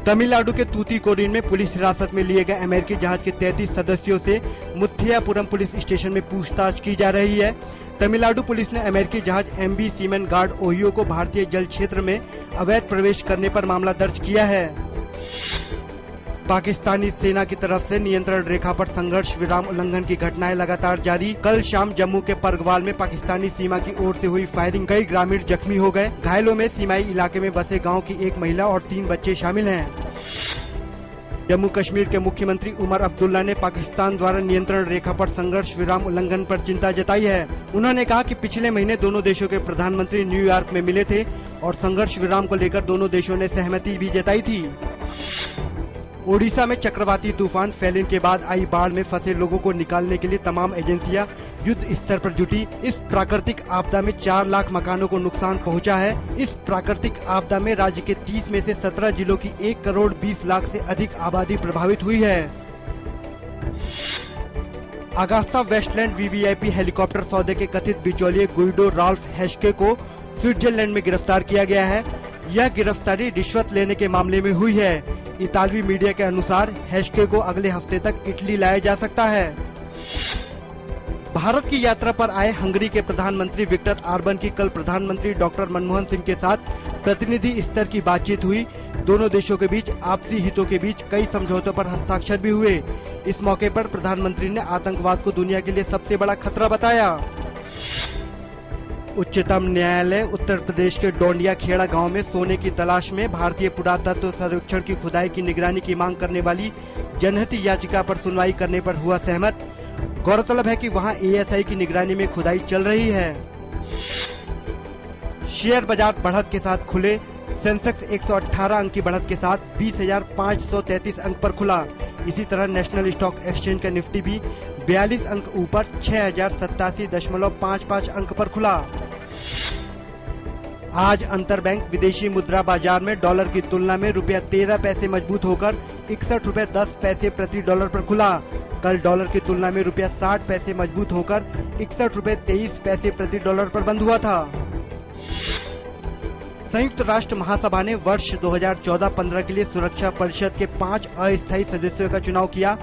तमिलनाडु के तूतीकोरिन में पुलिस हिरासत में लिए गए अमेरिकी जहाज के 33 सदस्यों से मुथ्थियापुरम पुलिस स्टेशन में पूछताछ की जा रही है। तमिलनाडु पुलिस ने अमेरिकी जहाज MV सीमेन गार्ड ओहियो को भारतीय जल क्षेत्र में अवैध प्रवेश करने पर मामला दर्ज किया है। पाकिस्तानी सेना की तरफ से नियंत्रण रेखा पर संघर्ष विराम उल्लंघन की घटनाएं लगातार जारी। कल शाम जम्मू के परगवाल में पाकिस्तानी सीमा की ओर से हुई फायरिंग, कई ग्रामीण जख्मी हो गए। घायलों में सीमाई इलाके में बसे गांव की एक महिला और 3 बच्चे शामिल हैं। जम्मू कश्मीर के मुख्यमंत्री उमर अब्दुल्ला ने पाकिस्तान द्वारा नियंत्रण रेखा पर संघर्ष विराम उल्लंघन पर चिंता जताई है। उन्होंने कहा कि पिछले महीने दोनों देशों के प्रधानमंत्री न्यूयॉर्क में मिले थे और संघर्ष विराम को लेकर दोनों देशों ने सहमति भी जताई थी। ओडिशा में चक्रवाती तूफान फेलिन के बाद आई बाढ़ में फंसे लोगों को निकालने के लिए तमाम एजेंसियां युद्ध स्तर पर जुटी। इस प्राकृतिक आपदा में 4 लाख मकानों को नुकसान पहुंचा है। इस प्राकृतिक आपदा में राज्य के 30 में से 17 जिलों की 1 करोड़ 20 लाख से अधिक आबादी प्रभावित हुई है। अगास्ता वेस्टलैंड VVIP हेलीकॉप्टर सौदे के कथित बिचौलिए गुइडो राल्फ हेस्के को स्विट्जरलैंड में गिरफ्तार किया गया है। यह गिरफ्तारी रिश्वत लेने के मामले में हुई है। इतालवी मीडिया के अनुसार हेस्के को अगले हफ्ते तक इटली लाया जा सकता है। भारत की यात्रा पर आए हंगरी के प्रधानमंत्री विक्टर ऑर्बन की कल प्रधानमंत्री डॉक्टर मनमोहन सिंह के साथ प्रतिनिधि स्तर की बातचीत हुई। दोनों देशों के बीच आपसी हितों के बीच कई समझौतों पर हस्ताक्षर भी हुए। इस मौके पर प्रधानमंत्री ने आतंकवाद को दुनिया के लिए सबसे बड़ा खतरा बताया। उच्चतम न्यायालय उत्तर प्रदेश के डोंडिया खेड़ा गांव में सोने की तलाश में भारतीय पुरातत्व सर्वेक्षण की खुदाई की निगरानी की मांग करने वाली जनहित याचिका पर सुनवाई करने पर हुआ सहमत। गौरतलब है कि वहां ASI की निगरानी में खुदाई चल रही है। शेयर बाजार बढ़त के साथ खुले। सेंसेक्स 118 अंक की बढ़त के साथ 20,533 अंक पर खुला। इसी तरह नेशनल स्टॉक एक्सचेंज का निफ्टी भी 42 अंक ऊपर 6,087.55 अंक पर खुला। आज अंतरबैंक विदेशी मुद्रा बाजार में डॉलर की तुलना में ₹13 मजबूत होकर 61 रुपए 10 पैसे प्रति डॉलर पर खुला। कल डॉलर की तुलना में ₹60 मजबूत होकर 61 रुपए 23 पैसे प्रति डॉलर पर बंद हुआ था। संयुक्त राष्ट्र महासभा ने वर्ष 2014-15 के लिए सुरक्षा परिषद के 5 अस्थायी सदस्यों का चुनाव किया।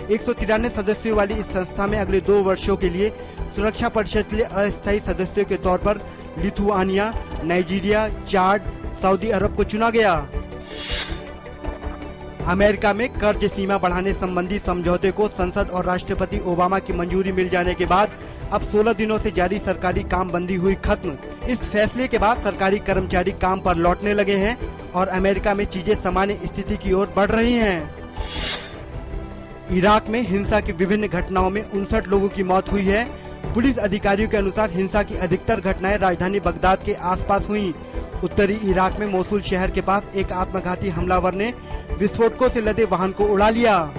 193 सदस्यों वाली इस संस्था में अगले 2 वर्षों के लिए सुरक्षा परिषद के लिए अस्थायी सदस्यों के तौर पर लिथुआनिया, नाइजीरिया, चाड, सऊदी अरब को चुना गया। अमेरिका में कर्ज सीमा बढ़ाने संबंधी समझौते को संसद और राष्ट्रपति ओबामा की मंजूरी मिल जाने के बाद अब 16 दिनों से जारी सरकारी काम बंदी हुई खत्म। इस फैसले के बाद सरकारी कर्मचारी काम पर लौटने लगे हैं और अमेरिका में चीजें सामान्य स्थिति की ओर बढ़ रही हैं। इराक में हिंसा की विभिन्न घटनाओं में 59 लोगों की मौत हुई है। पुलिस अधिकारियों के अनुसार हिंसा की अधिकतर घटनाएं राजधानी बगदाद के आसपास हुई। उत्तरी इराक में मोसुल शहर के पास एक आत्मघाती हमलावर ने विस्फोटकों से लदे वाहन को उड़ा लिया।